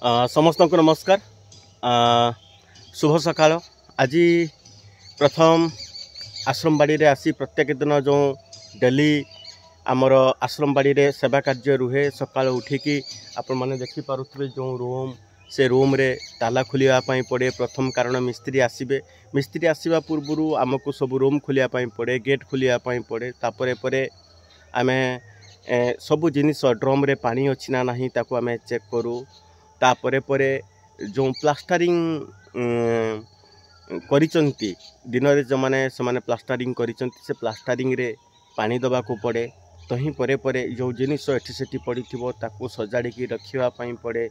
समस्त को नमस्कार। शुभ सकाळ। आज प्रथम आश्रम बाड़ी रे आसी प्रत्येक दिन जो डेली आमर आश्रम बाड़ी रे सेवा कार्य रुहे सकाळ उठिकी आपण माने देखि पारुथबे जो रूम से रूम रे ताला खोलिया पई पड़े प्रथम कारण मिस्त्री आसीबा पूर्व आमको सब रूम खोलिया पई पड़े गेट खोलिया पई पड़े तापरे परे आमे सब जिनिस ड्रम रे पानी अछि ना नाही ताको आमे चेक करू तापरे परे जो प्लास्टरिंग करिचंती दिन रे जो माने से माने प्लास्टरिंग करिचंती से प्लास्टरिंग रे पानी दबा को पड़े तही परे परे जो जिनिस एठी सेठी पड़ी थिबो ताको सजाड़ी की रखिवा पई पड़े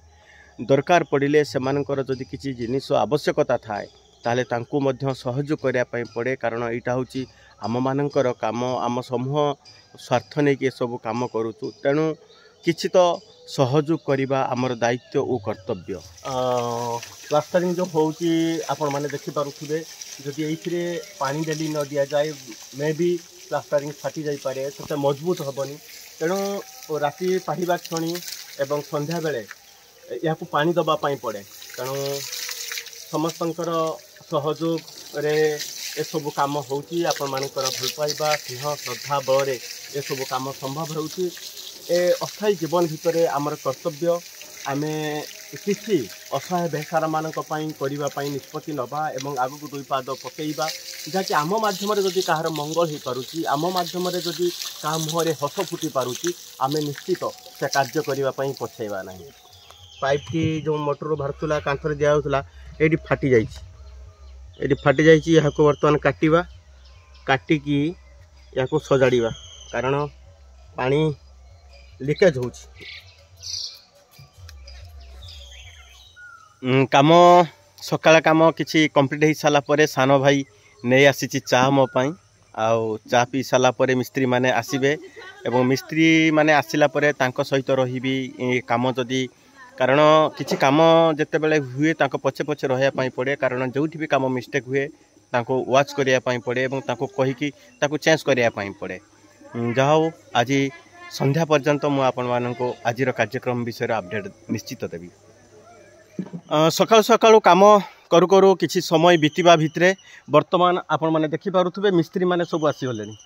दरकार पड़िले से मानकर जदि किछि जिनिस आवश्यकता थाए ताले तांको मध्य सहयोग करिया पई पड़े कारण एटा होची आम मानकर काम आम समूह स्वार्थ नहीं कि सब काम करूँ तेणु किछि तो सहयोग करवा आमर दायित्व और कर्तव्य। प्लास्टरिंग जो होची आपण माने देखि पारुथिबे जदि एइथिरे पानी डेली न दिया जाए मे भी प्लास्टरिंग फाटी जाई पारे सेते मजबूत हबनी तेणु राति पाहिबा क्षणी एवं संध्या बेले या पानी दबा पाई पड़े तेणु समस्तंकर सहयोग रे ए सब काम होची आपण मानकर भल पाइबा स्नेह श्रद्धा बल रे ए सब काम संभव होची। ए अस्थायी जीवन भितर आमर कर्तव्य आमे किसी असहाय बेसारा मानक पई करिबा पई निष्पत्ति नबा एवं आगु दुई पाद पकेइबा जाकि आम माध्यम रे जदि काहर मंगल हो पारुची आम माध्यम रे जदि का मुहरे हस फुटी पारुची आमे निश्चित से कार्य करिबा पई पछेइबा नाही। पाइप टी जो मोटर बाहरतुला कांथरे दिया होतला एडी फाटी जाईची यहाँ को बर्तमान काटिबा काटिकी या को सजाड़िबा कारण पानी लीकेज होची। काम सकाळ काम किछि कंप्लीट हो सारा पर सान भाई नहीं आसी चा मो पाई आउ चा पी सारा पर मिस्त्री माने आसीबे एवं मिस्त्री माने आसिला परे तांको सहित रहिबी काम जदि कारण किछि काम जेते बेले हुए तांको पछे पछे रहया पाई पड़े कारण जोठी भी काम मिस्टेक हुए तांको वाच करिया पाई पड़े एवं तांको कहिकी ताको चेंज करिया पाई पड़े। जाओ आज संध्या पर्यंत मु आपण मानको आजिर कार्यक्रम विषय अपडेट निश्चित देबी। सकाळ सकाळ काम करू करू किछि समय बीतीबा भितरे वर्तमान आपण माने देखि पारुथबे मिस्त्री माने सब आसी होलेनी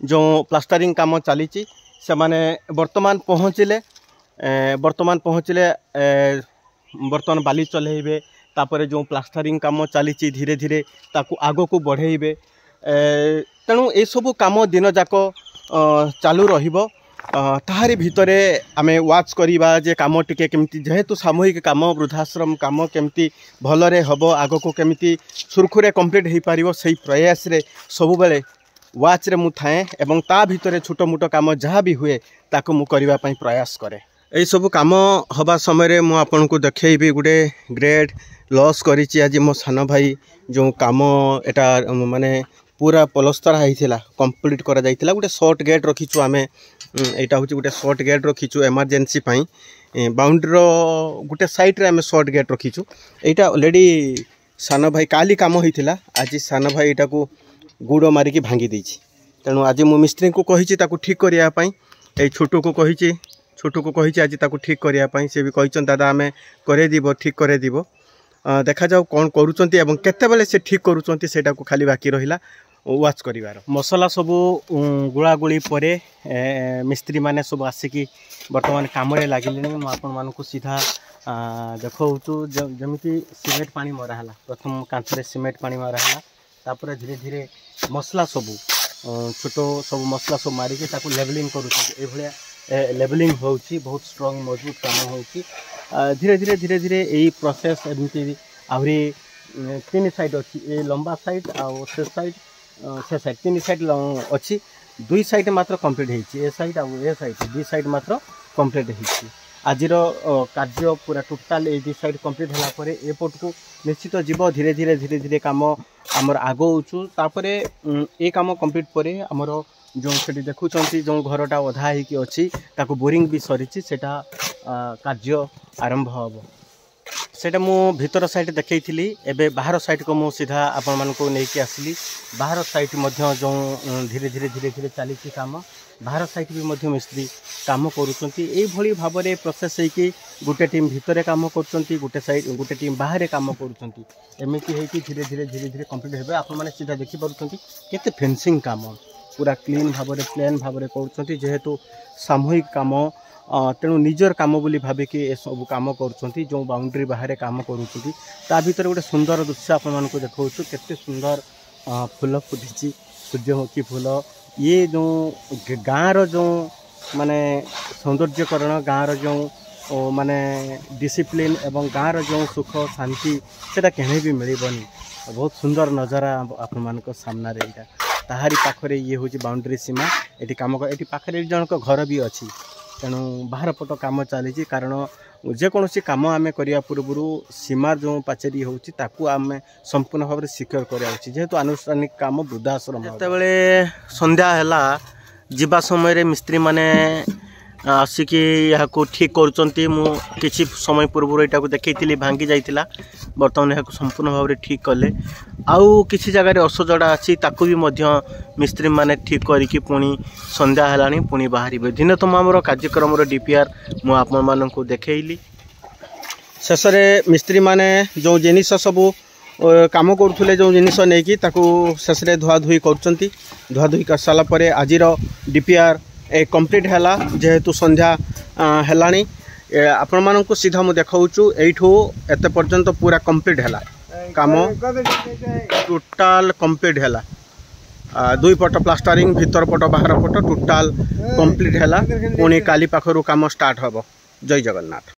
जो प्लास्टरिंग काम चलीची से माने वर्तमान पहुँचिले वर्तमान बाली चलेबे तापरे जो प्लास्टरिंग काम चली धीरे धीरे ताकू आगो को बढ़ेबे तेणु ए सब काम दिन जाक चालू रहिबो ताहारी भितरे आमे वाच करिबा जे काम टिके केमती जेहेतु सामूहिक काम वृद्धाश्रम काम केमती भलरे हबो आगो को केमती सुरखुरे कंप्लीट हो पारिबो सही प्रयास रे सब बेले वाच रे मु थाए एवं ता भितरे छोट मोट काम जहाँ भी हुए ताको मु करिबा पई प्रयास करे। यही सब काम हवा समय मु आपन को देखैबी गुटे ग्रेड लॉस करिछि आज मो सान भाई जो काम एटा माने पूरा पलस्तरा होइथिला कंप्लीट करा जाइथिला गुटे शॉर्ट गेट रखिछु आमे एटा होछि गुटे शॉर्ट गेट रखिछु इमरजेंसी पई बाउंड्री रो गुटे साइड रे आमे शॉर्ट गेट रखिछु एटा ऑलरेडी सान भाई काली काम होइथिला आज सान भाई एटा को गुड़ मारिकी भांगी देछि तेणु आज मु मिस्त्री को कहिछि ताको ठीक करिया पई ए छोटू को कहिछि आज ताको ठीक करिया पई से भी कहिछन दादा आमे करे दिबो ठीक करे दिबो देखा जाऊ कौन करूचंती एवं केते बेले से ठीक करूचंती सेटा को खाली बाकी रहिला वाच करिवार मसला सब गुला गुली परे मिस्त्री माने सब आसिकी वर्तमान काम रे लागिलेनी म आपन मान को सीधा देखौचु जमिति सीमेंट पानी मरा हला प्रथम कांथरे सीमेंट पानी मरा हला तापर धीरे धीरे मसला सब छोटो सब मसला सब मारिके ताको लेवलिंग करूचंती ए भलिया लेवलिंग होउची बहुत स्ट्रांग मजबूत काम होउची धीरे धीरे यही प्रोसेस एमती आहरी तीन साइड अच्छी ए लंबा साइड आउ से साइड तीन साइड अच्छी दुई साइड मात्र कंप्लीट होती ए साइड आउ ए साइड दुई साइड मात्र कंप्लीट होती आजिर कार्य पूरा टोटाल ए दुई साइड कंप्लीट होला परे एपट को निश्चित जीव धीरे धीरे काम आमर आगौचु तापरे ए काम कंप्लीट परे आमर जो से देखुं जो घरटा अधा होगी ताको बोरिंग भी सरी सेटा कार्य आरंभ हम सेटा मु भीतर साइड देखैथिली एबे बाहर साइड को मु सीधा आपण मान को नेकी आसली बाहर साइड मध्य जो धीरे धीरे धीरे धीरे चली काम बाहर साइड भी मध्य मिस्त्री काम करूछंती एई भली भाबरे प्रोसेस है कि गुटे टीम भीतर काम करूछंती गुटे टीम बाहर काम करूछंती एमिति है कि धीरे धीरे धीरे धीरे कंप्लीट हेबे आपण माने सीधा देखि परुछंती केते फेंसिंग काम पूरा क्लीन भाबरे प्लेन भाबरे करूछंती जेहेतु सामूहिक काम तेणु निजर कम बोली भाविकी ए सब कम कर जो बाउंड्री बाहर कम करूँ ता भीतर गोटे सुंदर दृश्य आप देखा केते सुंदर फूल फुटी सूर्यमुखी फूल ये जो गाँव जो माने सौंदर्यकरण गाँव जो माने डिसिप्लिन एवं गाँव जो सुख शांति से कहीं भी मिलबनी बहुत सुंदर नजारा आपण मान सामना ताहारी पाखरे ये हूँ बाउंड्री सीमा ये कम ये पाखे जनक घर भी अच्छी तेणु बाहर पट काम चली कारण जेकोसी कम आम करने पूर्व सीमा जो पाचेरी होमें संपूर्ण भाव में सिक्योर करा जेहेतु आनुष्ठानिक काम वृद्धाश्रम जिते संध्या है जीवा समय मिस्त्री माने आसिकी यहाँ ठीक कर समय पूर्व यहाँ देखी भांगी जाइला बर्तमान यहाँ संपूर्ण भाव में ठीक कले आउ किसी जगह असजड़ा अच्छी ताकू भी मिस्त्री माने ठीक करिकी पुणी संध्या है पुणी बाहर दिनतम आम कार्यक्रम डीपीआर मुझे देखली शेष मिस्त्री माने जो जिनिस सबू काम करुले जो जिनिस नहीं शेष धुआधुई कर धुआधुई कर सारापर आज डीपीआर ए कंप्लीट है जेहेतु संध्या है आपण मानक सीधा मुझे देखाऊँ यू एत पर्यंत पूरा कंप्लीट है काम टोटाल कंप्लीट है दुई पट प्लास्टरिंग भीतर पट बाहर पट टोटाल कंप्लीट है पुणी काली पाखरु काम स्टार्ट हम जय जगन्नाथ।